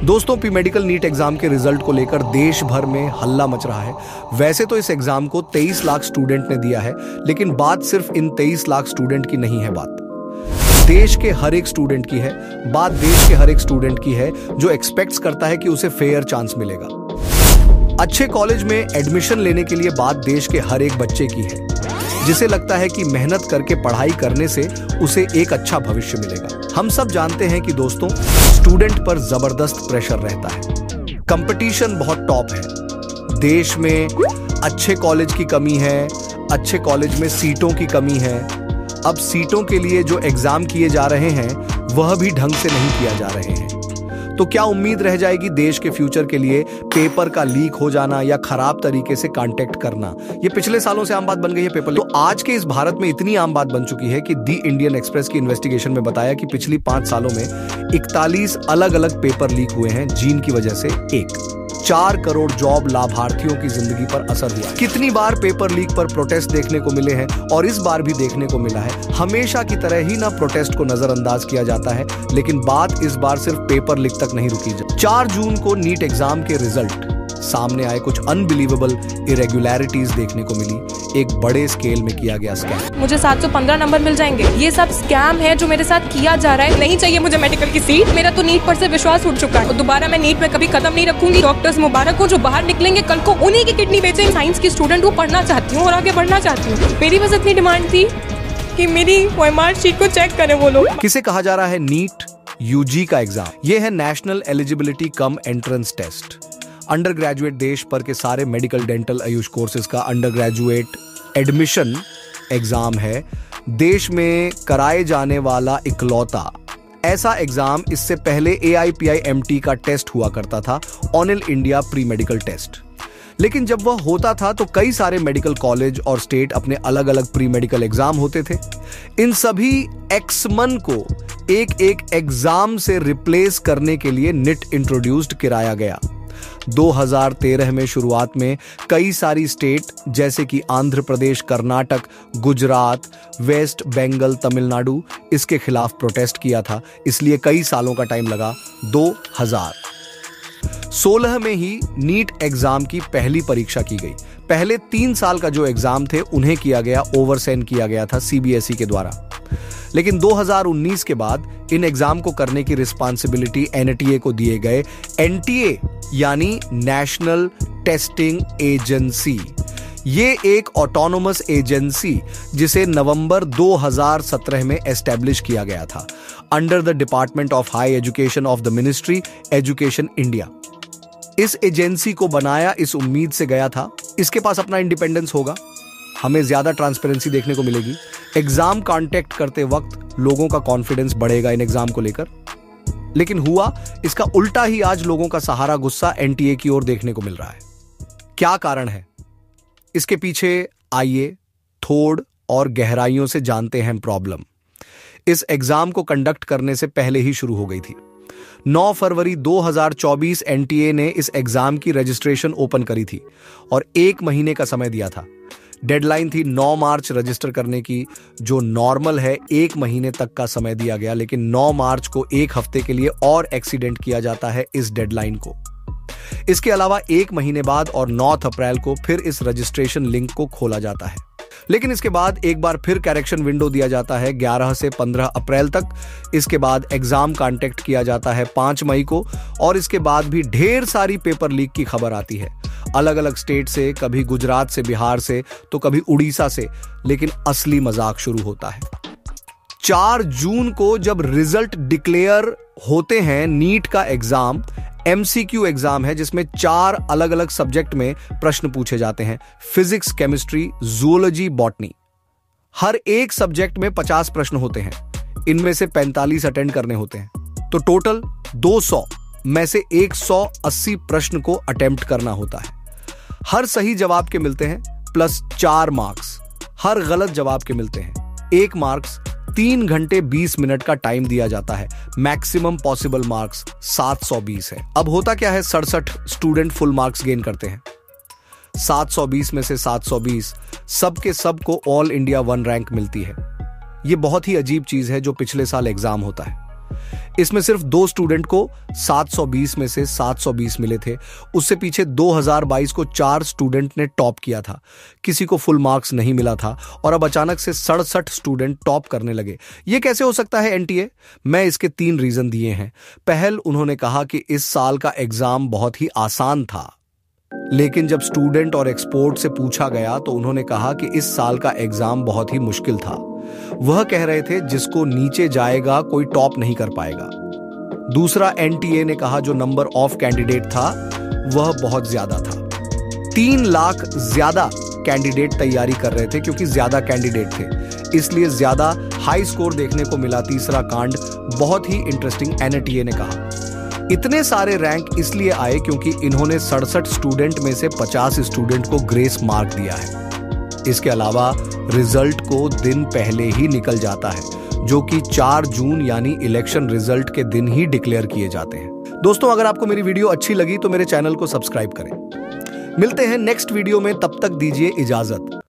दोस्तों, pre medical NEET exam के result को लेकर देश भर में हल्ला मच रहा है। वैसे तो इस एग्जाम को 23 लाख स्टूडेंट ने दिया है, लेकिन बात सिर्फ इन 23 लाख स्टूडेंट की नहीं है। बात देश के हर एक स्टूडेंट की है। बात देश के हर एक स्टूडेंट की है जो एक्सपेक्ट्स करता है कि उसे फेयर चांस मिलेगा। अच्छे कॉलेज में एडमिशन लेने के लिए बात देश के हर एक बच्चे की है, जिसे लगता है कि मेहनत करके पढ़ाई करने से उसे एक अच्छा भविष्य मिलेगा। हम सब जानते हैं कि दोस्तों, स्टूडेंट पर जबरदस्त प्रेशर रहता है। कंपटीशन बहुत टॉप है। देश में अच्छे कॉलेज की कमी है, अच्छे कॉलेज में सीटों की कमी है। अब सीटों के लिए जो एग्जाम किए जा रहे हैं वह भी ढंग से नहीं किया जा रहे हैं। तो क्या उम्मीद रह जाएगी देश के फ्यूचर के लिए पेपर का लीक हो जाना या खराब तरीके से कांटेक्ट करना? ये पिछले सालों से आम बात बन गई है पेपर लीक। तो आज के इस भारत में इतनी आम बात बन चुकी है कि दी इंडियन एक्सप्रेस की इन्वेस्टिगेशन में बताया कि पिछली 5 सालों में 41 अलग अलग पेपर लीक हुए हैं, जिनकी वजह से 4 करोड़ जॉब लाभार्थियों की जिंदगी पर असर हुआ। कितनी बार पेपर लीक पर प्रोटेस्ट देखने को मिले हैं और इस बार भी देखने को मिला है। हमेशा की तरह ही ना प्रोटेस्ट को नजरअंदाज किया जाता है, लेकिन बात इस बार सिर्फ पेपर लीक तक नहीं रुकी। 4 जून को नीट एग्जाम के रिजल्ट सामने आए। कुछ अनबिलीवेबल इरेगुलरिटीज देखने को मिली। एक बड़े स्केल में किया गया स्कैम। मुझे 715 नंबर मिल जाएंगे। ये सब स्कैम है जो मेरे साथ किया जा रहा है। नहीं चाहिए मुझे मेडिकल की सीट। मेरा तो नीट पर से विश्वास उठ चुका है और दोबारा मैं नीट में कभी कदम नहीं रखूंगी। डॉक्टर्स मुबारक हो जो बाहर निकलेंगे कल को, उन्हीं की किडनी बेचेंगे। साइंस की स्टूडेंट हूँ, पढ़ना चाहती हूँ और आगे बढ़ना चाहती हूँ। मेरी बस इतनी डिमांड थी कि मेरी OMR शीट को चेक करें वो लोग। किसे कहा जा रहा है नीट UG का एग्जाम? ये है national eligibility cum entrance test. Undergraduate देश भर के सारे मेडिकल, डेंटल, आयुष कोर्सेज का अंडर ग्रेजुएट एडमिशन एग्जाम है। देश में कराए जाने वाला इकलौता ऐसा एग्जाम। इससे पहले AIPIMT का टेस्ट हुआ करता था, all India pre medical test. लेकिन जब वह होता था तो कई सारे मेडिकल कॉलेज और स्टेट अपने अलग अलग प्री मेडिकल एग्जाम होते थे। इन सभी एक्समन को एक एक एग्जाम से रिप्लेस करने के लिए निट इंट्रोड्यूस्ड कराया गया। 2013 में शुरुआत में कई सारी स्टेट जैसे कि आंध्र प्रदेश, कर्नाटक, गुजरात, वेस्ट बंगाल, तमिलनाडु इसके खिलाफ प्रोटेस्ट किया था। इसलिए कई सालों का टाइम लगा। 2016 में ही नीट एग्जाम की पहली परीक्षा की गई। पहले 3 साल का जो एग्जाम थे उन्हें किया गया, ओवरसेन किया गया था CBSE के द्वारा। लेकिन 2019 के बाद इन एग्जाम को करने की रिस्पांसिबिलिटी NTA को दिए गए। NTA यानी नेशनल टेस्टिंग एजेंसी। ये एक ऑटोनोमस एजेंसी जिसे नवंबर 2017 में एस्टेब्लिश किया गया था under the department of high education of the ministry education India. इस एजेंसी को बनाया इस उम्मीद से गया था इसके पास अपना इंडिपेंडेंस होगा, हमें ज्यादा ट्रांसपेरेंसी देखने को मिलेगी, एग्जाम कांटेक्ट करते वक्त लोगों का कॉन्फिडेंस बढ़ेगा इन एग्जाम को लेकर। लेकिन हुआ इसका उल्टा ही। आज लोगों का सहारा गुस्सा NTA की ओर देखने को मिल रहा है। क्या कारण है इसके पीछे? आइए थोड़ और गहराइयों से जानते हैं प्रॉब्लम। इस एग्जाम को कंडक्ट करने से पहले ही शुरू हो गई थी। 9 फरवरी 2024 NTA ने इस एग्जाम की रजिस्ट्रेशन ओपन करी थी और 1 महीने का समय दिया था। डेडलाइन थी 9 मार्च रजिस्टर करने की, जो नॉर्मल है 1 महीने तक का समय दिया गया। लेकिन 9 मार्च को 1 हफ्ते के लिए और एक्सीडेंट किया जाता है इस डेडलाइन को। इसके अलावा 1 महीने बाद और 9 अप्रैल को फिर इस रजिस्ट्रेशन लिंक को खोला जाता है। लेकिन इसके बाद एक बार फिर करेक्शन विंडो दिया जाता है 11 से 15 अप्रैल तक। इसके बाद एग्जाम कांटेक्ट किया जाता है 5 मई को और इसके बाद भी ढेर सारी पेपर लीक की खबर आती है अलग अलग स्टेट से, कभी गुजरात से, बिहार से, तो कभी उड़ीसा से। लेकिन असली मजाक शुरू होता है 4 जून को जब रिजल्ट डिक्लेयर होते हैं। नीट का एग्जाम MCQ एग्जाम है जिसमें 4 अलग अलग सब्जेक्ट में प्रश्न पूछे जाते हैं। Physics, chemistry, zoology, botany. हर एक सब्जेक्ट में 50 प्रश्न होते हैं। इनमें से 45 अटेंड करने होते हैं। तो टोटल 200 में से 180 प्रश्न को अटेम्प्ट करना होता है। हर सही जवाब के मिलते हैं प्लस 4 मार्क्स। हर गलत जवाब के मिलते हैं 1 मार्क्स। 3 घंटे 20 मिनट का टाइम दिया जाता है। मैक्सिमम पॉसिबल मार्क्स 720 है। अब होता क्या है, 67 स्टूडेंट फुल मार्क्स गेन करते हैं। 720 में से 720 सबके सब को ऑल इंडिया 1 रैंक मिलती है। यह बहुत ही अजीब चीज है जो पिछले साल एग्जाम होता है। इसमें सिर्फ 2 स्टूडेंट को 720 में से 720 मिले थे। उससे पीछे 2022 को 4 स्टूडेंट ने टॉप किया था, किसी को फुल मार्क्स नहीं मिला था और अब अचानक से 67 स्टूडेंट टॉप करने लगे। यह कैसे हो सकता है एनटीए? मैं इसके 3 रीजन दिए हैं। पहल, उन्होंने कहा कि इस साल का एग्जाम बहुत ही आसान था, लेकिन जब स्टूडेंट और एक्सपर्ट से पूछा गया तो उन्होंने कहा कि इस साल का एग्जाम बहुत ही मुश्किल था। वह कह रहे थे जिसको नीचे जाएगा कोई टॉप नहीं कर पाएगा। दूसरा, एनटीए ने कहा जो नंबर ऑफ कैंडिडेट था वह बहुत ज्यादा था। 3 लाख ज्यादा कैंडिडेट तैयारी कर रहे थे क्योंकि ज्यादा कैंडिडेट थे, इसलिए ज्यादा हाई स्कोर देखने को मिला। तीसरा कांड बहुत ही इंटरेस्टिंग, एनटीए ने कहा इतने सारे रैंक इसलिए आए क्योंकि इन्होंने 67 स्टूडेंट में से 50 स्टूडेंट को ग्रेस मार्क दिया है। इसके अलावा रिजल्ट को दिन पहले ही निकल जाता है, जो कि 4 जून यानी इलेक्शन रिजल्ट के दिन ही डिक्लेयर किए जाते हैं। दोस्तों, अगर आपको मेरी वीडियो अच्छी लगी तो मेरे चैनल को सब्सक्राइब करें। मिलते हैं नेक्स्ट वीडियो में, तब तक दीजिए इजाजत।